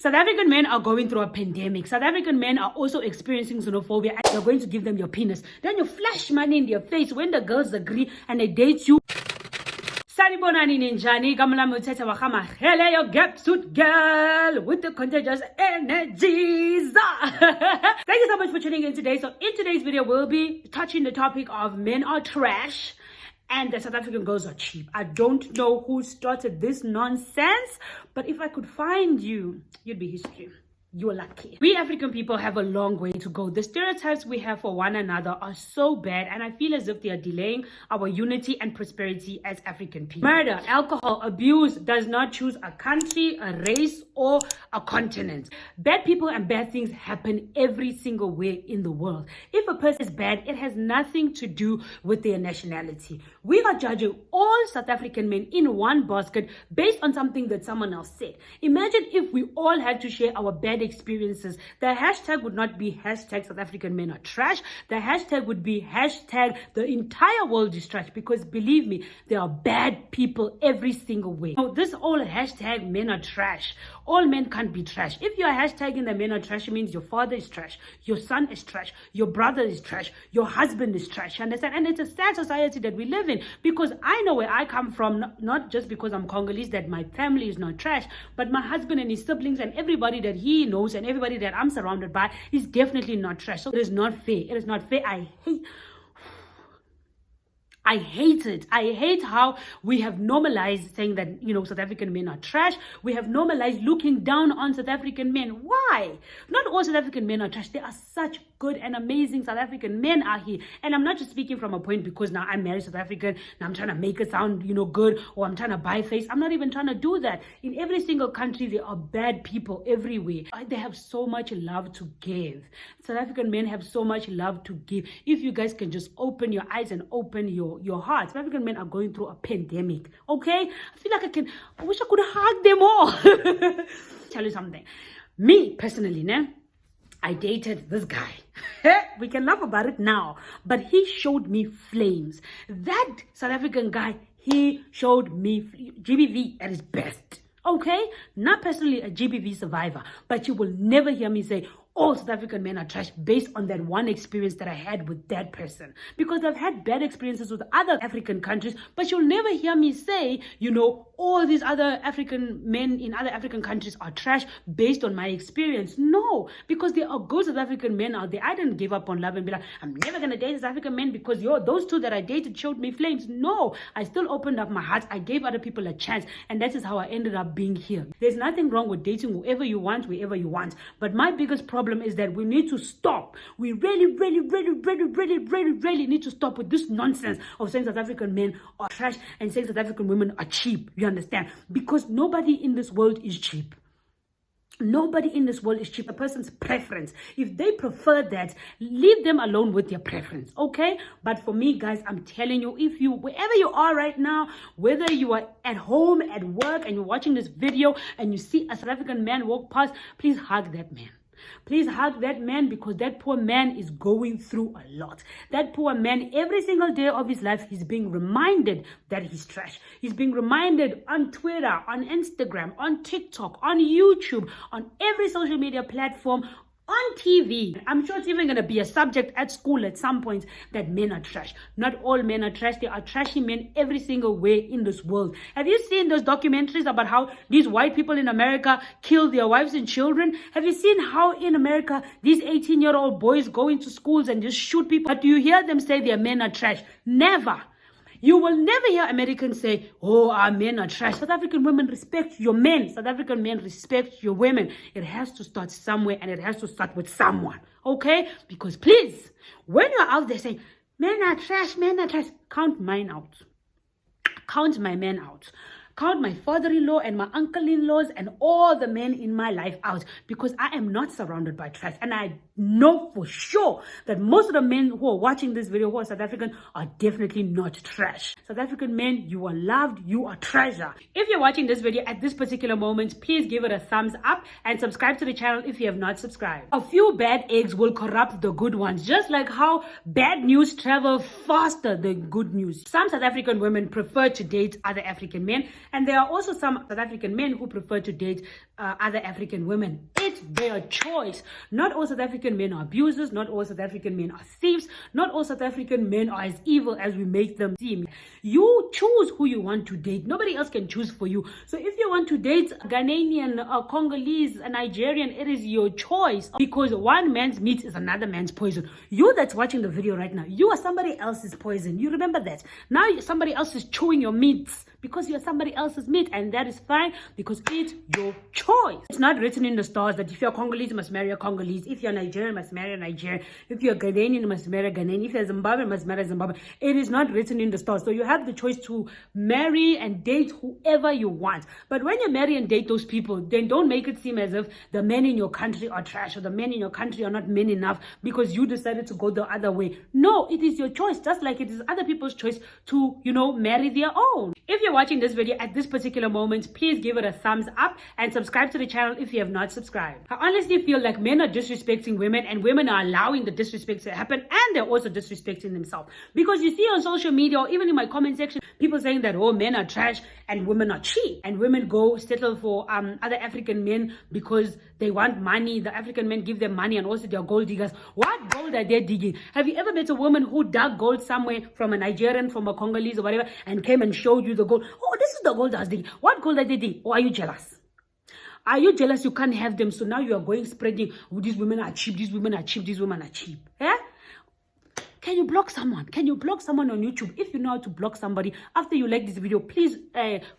South African men are going through a pandemic. South African men are also experiencing xenophobia, and you're going to give them your penis. Then you flash money in their face when the girls agree and they date you. Sanibonani ninjani kamlami uthetha wahama hele your gap suit girl with the contagious energies. Thank you so much for tuning in today. So in today's video, we'll be touching the topic of men are trash and the South African girls are cheap. I don't know who started this nonsense, but if I could find you, you'd be history. You're lucky. We African people have a long way to go. The stereotypes we have for one another are so bad, and I feel as if they are delaying our unity and prosperity as African people. Murder, alcohol, abuse does not choose a country, a race, or a continent. Bad people and bad things happen every single way in the world. If a person is bad, it has nothing to do with their nationality. We are judging all South African men in one basket based on something that someone else said. Imagine if we all had to share our bad experiences. The hashtag would not be hashtag South African men are trash. The hashtag would be hashtag the entire world is trash, because believe me, there are bad people every single way. So this whole hashtag men are trash. All men can't be trash. If you are hashtagging the men are trash, it means your father is trash, your son is trash, your brother is trash, your husband is trash. You understand? And it's a sad society that we live in, because I know where I come from, not just because I'm Congolese that my family is not trash, but my husband and his siblings and everybody that he knows and everybody that I'm surrounded by is definitely not trash. So it is not fair. It is not fair. I hate it. I hate how we have normalized saying that, South African men are trash. We have normalized looking down on South African men. Why? Not all South African men are trash. There are such good and amazing South African men out here. And I'm not just speaking from a point because now I'm married South African and I'm trying to make it sound, good, or I'm trying to buy face. I'm not even trying to do that. In every single country, there are bad people everywhere. They have so much love to give. South African men have so much love to give. If you guys can just open your eyes and open your hearts. South African men are going through a pandemic, okay? I feel like I wish I could hug them all. Tell you something. Me, personally, I dated this guy. We can laugh about it now, but he showed me flames. That South African guy, he showed me GBV at his best. Okay? Not personally a GBV survivor, but you will never hear me say, all South African men are trash based on that one experience that I had with that person. Because I've had bad experiences with other African countries, but you'll never hear me say, all these other African men in other African countries are trash based on my experience. No, because there are good South African men out there. I didn't give up on love and be like, I'm never going to date South African men because those two that I dated showed me flames. No, I still opened up my heart. I gave other people a chance, and that is how I ended up being here. There's nothing wrong with dating whoever you want, wherever you want. But my biggest problem is that we need to stop. We really need to stop with this nonsense of saying South African men are trash and saying South African women are cheap. You understand? Because nobody in this world is cheap. Nobody in this world is cheap. A person's preference. If they prefer that, leave them alone with their preference, okay? But for me, guys, I'm telling you, wherever you are right now, whether you are at home, at work, and you're watching this video and you see a South African man walk past, please hug that man. Please hug that man, because that poor man is going through a lot. That poor man, every single day of his life, he's being reminded that he's trash. He's being reminded on Twitter, on Instagram, on TikTok, on YouTube, on every social media platform, on TV. I'm sure it's even going to be a subject at school at some point that men are trash. Not all men are trash. There are trashy men every single way in this world. Have you seen those documentaries about how these white people in America kill their wives and children? Have you seen how in America these 18-year-old boys go into schools and just shoot people? But do you hear them say their men are trash? Never. You will never hear Americans say, oh, our men are trash. South African women respect your men. South African men respect your women. It has to start somewhere, and it has to start with someone, okay? Because please, when you're out there saying, men are trash, count mine out. Count my men out. Count my father-in-law and my uncle-in-laws and all the men in my life out, because I am not surrounded by trash. And I know for sure that most of the men who are watching this video who are South African are definitely not trash. South African men, you are loved, you are treasure. If you're watching this video at this particular moment, please give it a thumbs up and subscribe to the channel if you have not subscribed. A few bad eggs will corrupt the good ones, just like how bad news travel faster than good news. Some South African women prefer to date other African men, And there are also some South African men who prefer to date other African women. It's their choice. Not all South African men are abusers. Not all South African men are thieves. Not all South African men are as evil as we make them seem. You choose who you want to date. Nobody else can choose for you. So if you want to date a Ghanaian, a Congolese, a Nigerian, it is your choice, because one man's meat is another man's poison. You that's watching the video right now, you are somebody else's poison. You remember that. Now somebody else is chewing your meats because you're somebody else's meat, and that is fine because it's your choice. It's not written in the stars that if you're Congolese, you must marry a Congolese. If you're Nigerian, you must marry a Nigerian. If you're Ghanaian, you must marry a Ghanaian. If you're Zimbabwean, you must marry a Zimbabwean. It is not written in the stars. So you have the choice to marry and date whoever you want. But when you marry and date those people, then don't make it seem as if the men in your country are trash or the men in your country are not men enough because you decided to go the other way. No, it is your choice, just like it is other people's choice to, marry their own. If you're watching this video at this particular moment, please give it a thumbs up and subscribe to the channel if you have not subscribed. I honestly feel like men are disrespecting women and women are allowing the disrespect to happen, and they're also disrespecting themselves. Because you see on social media or even in my comment section, people saying that, oh, men are trash and women are cheap, and women go settle for other African men because they want money. The African men give them money and also they're gold diggers. What gold are they digging? Have you ever met a woman who dug gold somewhere from a Nigerian, from a Congolese or whatever, and came and showed you the gold? Oh, this is the gold I was digging. What gold are they digging? Or are you jealous? Are you jealous you can't have them? So now you are going spreading, oh, these women are cheap, these women are cheap, these women are cheap. Eh? Can you block someone? Can you block someone on YouTube? If you know how to block somebody, after you like this video, please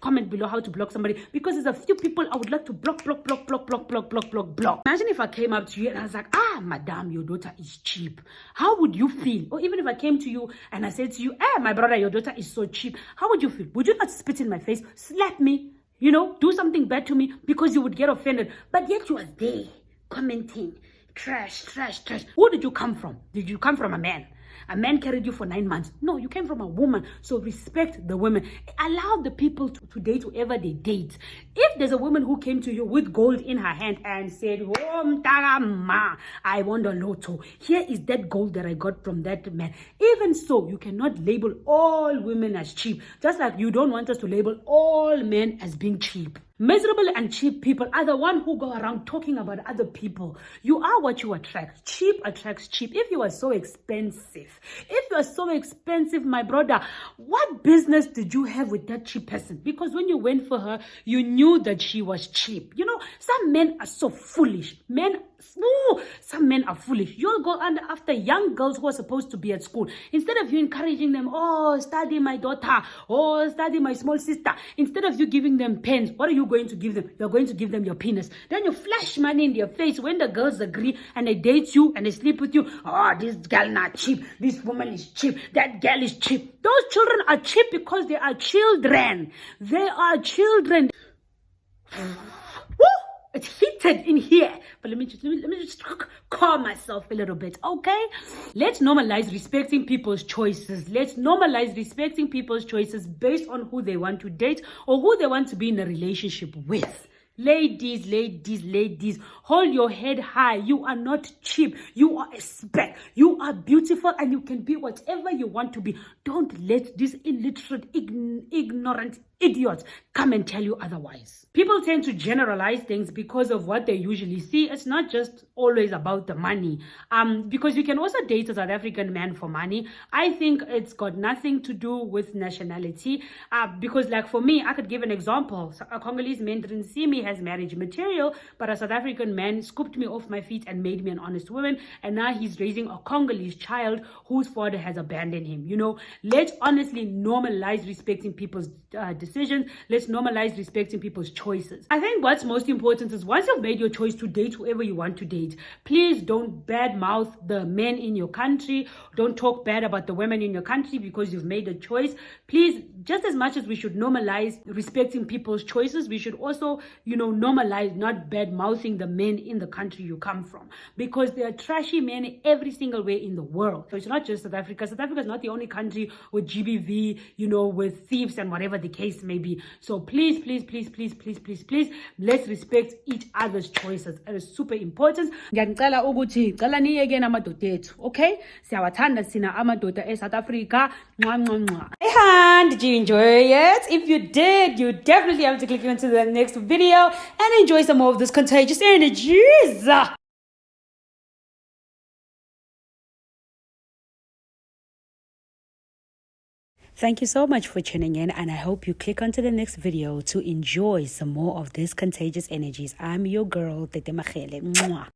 comment below how to block somebody, because there's a few people I would like to block. Imagine if I came up to you and I was like, madam, your daughter is cheap. How would you feel? Or even if I came to you and I said to you, my brother, your daughter is so cheap. How would you feel? Would you not spit in my face, slap me, do something bad to me because you would get offended? But yet you are there commenting, trash. Who did you come from? Did you come from a man? A man carried you for 9 months. No, you came from a woman. So respect the women. Allow the people to date whoever they date. If there's a woman who came to you with gold in her hand and said, oh, Mtagama, I won the lotto. Here is that gold that I got from that man. Even so, you cannot label all women as cheap. Just like you don't want us to label all men as being cheap. Miserable and cheap people are the one who go around talking about other people. You are what you attract. Cheap attracts cheap. If you are so expensive, my brother, what business did you have with that cheap person? Because when you went for her, you knew that she was cheap. Some men are so foolish. Some men are foolish. You'll go after young girls who are supposed to be at school. Instead of you encouraging them, oh, study my daughter, oh, study my small sister. Instead of you giving them pens, what are you going to give them? You're going to give them your penis. Then you flash money in their face when the girls agree and they date you and they sleep with you. Oh, this girl not cheap. This woman is cheap. That girl is cheap. Those children are cheap because they are children. They are children. It's heated in here, but let me just calm myself a little bit, okay? Let's normalize respecting people's choices. Let's normalize respecting people's choices based on who they want to date or who they want to be in a relationship with. Ladies, hold your head high. You are not cheap. You are a spec. You are beautiful and you can be whatever you want to be. Don't let these illiterate, ignorant idiots come and tell you otherwise. People tend to generalize things because of what they usually see. It's not just always about the money. Because you can also date a South African man for money. I think it's got nothing to do with nationality. Because like for me, I could give an example. A Congolese man didn't see me as marriage material, but a South African man scooped me off my feet and made me an honest woman. And now he's raising a Congolese child whose father has abandoned him. Let's honestly normalize respecting people's decisions. Let's normalize respecting people's choices. I think what's most important is once you've made your choice to date whoever you want to date, please don't badmouth the men in your country. Don't talk bad about the women in your country because you've made a choice. Please, just as much as we should normalize respecting people's choices, we should also, normalize not bad-mouthing the men in the country you come from, because there are trashy men every single way in the world. So it's not just South Africa. South Africa is not the only country with GBV, with thieves and whatever the case case may be. So please, please, please, please, please, please, please, let's respect each other's choices. It is super important. Ngiyanicela ukuthi cela niyeke amadoda ethu, okay? Siyawathanda sina amadoda eSouth Africa. Mwah, mwah, mwah. Hey, Han, did you enjoy it? If you did, you definitely have to click into the next video and enjoy some more of this contagious energies. Thank you so much for tuning in, and I hope you click onto the next video to enjoy some more of these contagious energies. I'm your girl, Tete Machele. Mwah.